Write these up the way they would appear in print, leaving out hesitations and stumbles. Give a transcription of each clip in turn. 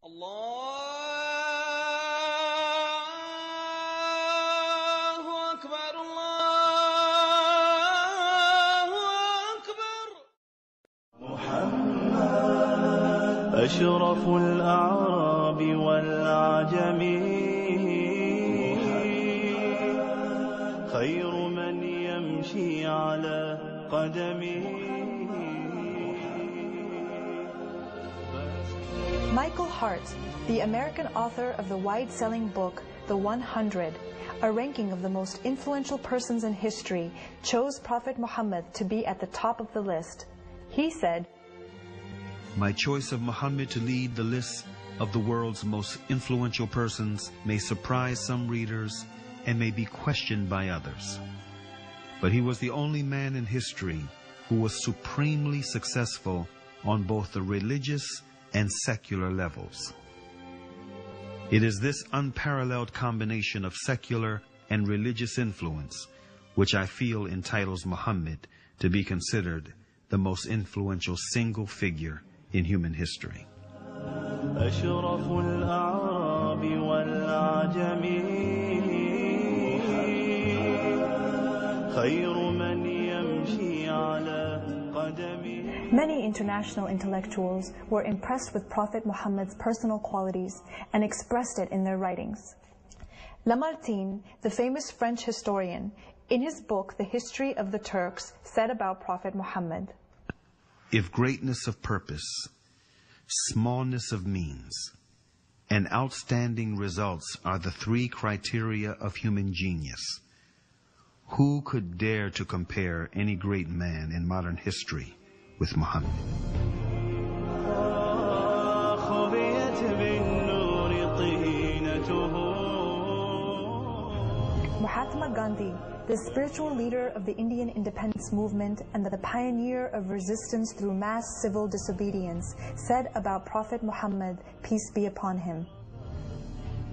الله أكبر الله أكبر. محمد أشرف الأعراب والعجم، خير من يمشي على قدمه. Michael Hart, the American author of the wide-selling book, The 100, a ranking of the most influential persons in history, chose Prophet Muhammad to be at the top of the list. He said, "My choice of Muhammad to lead the list of the world's most influential persons may surprise some readers and may be questioned by others. But he was the only man in history who was supremely successful on both the religious and secular levels. It is this unparalleled combination of secular and religious influence which I feel entitles Muhammad to be considered the most influential single figure in human history." أشرف الأعراب والعجم، خير من يمشي على قدمه. Many international intellectuals were impressed with Prophet Muhammad's personal qualities and expressed it in their writings. Lamartine, the famous French historian, in his book The History of the Turks, said about Prophet Muhammad, "If greatness of purpose, smallness of means, and outstanding results are the three criteria of human genius, who could dare to compare any great man in modern history with Muhammad?" Mahatma Gandhi, the spiritual leader of the Indian independence movement and the pioneer of resistance through mass civil disobedience, said about Prophet Muhammad, peace be upon him,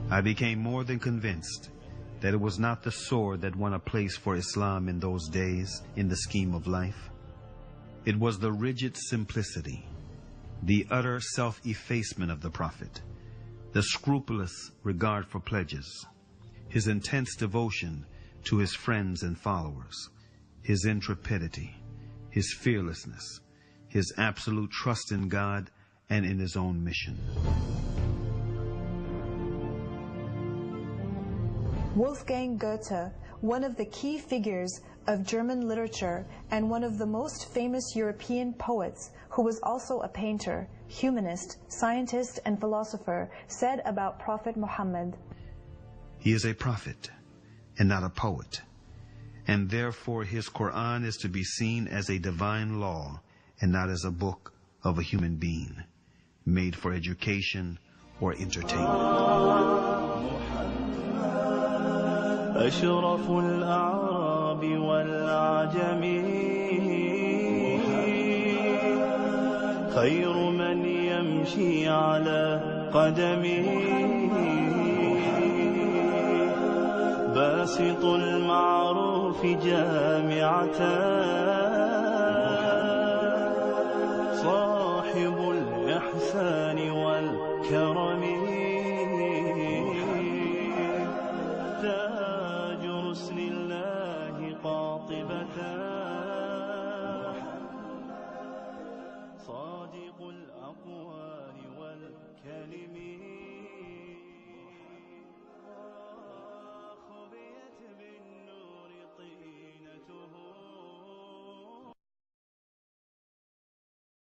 "I became more than convinced that it was not the sword that won a place for Islam in those days in the scheme of life. It was the rigid simplicity, the utter self-effacement of the Prophet, the scrupulous regard for pledges, his intense devotion to his friends and followers, his intrepidity, his fearlessness, his absolute trust in God and in his own mission." Wolfgang Goethe, one of the key figures of German literature and one of the most famous European poets, who was also a painter, humanist, scientist, and philosopher, said about Prophet Muhammad, "He is a prophet and not a poet, and therefore his Quran is to be seen as a divine law and not as a book of a human being, made for education or entertainment." أشرف الأعراب والعجم، خير من يمشي على قدمه. باسط المعروف جامعة، صاحب الإحسان والكرم.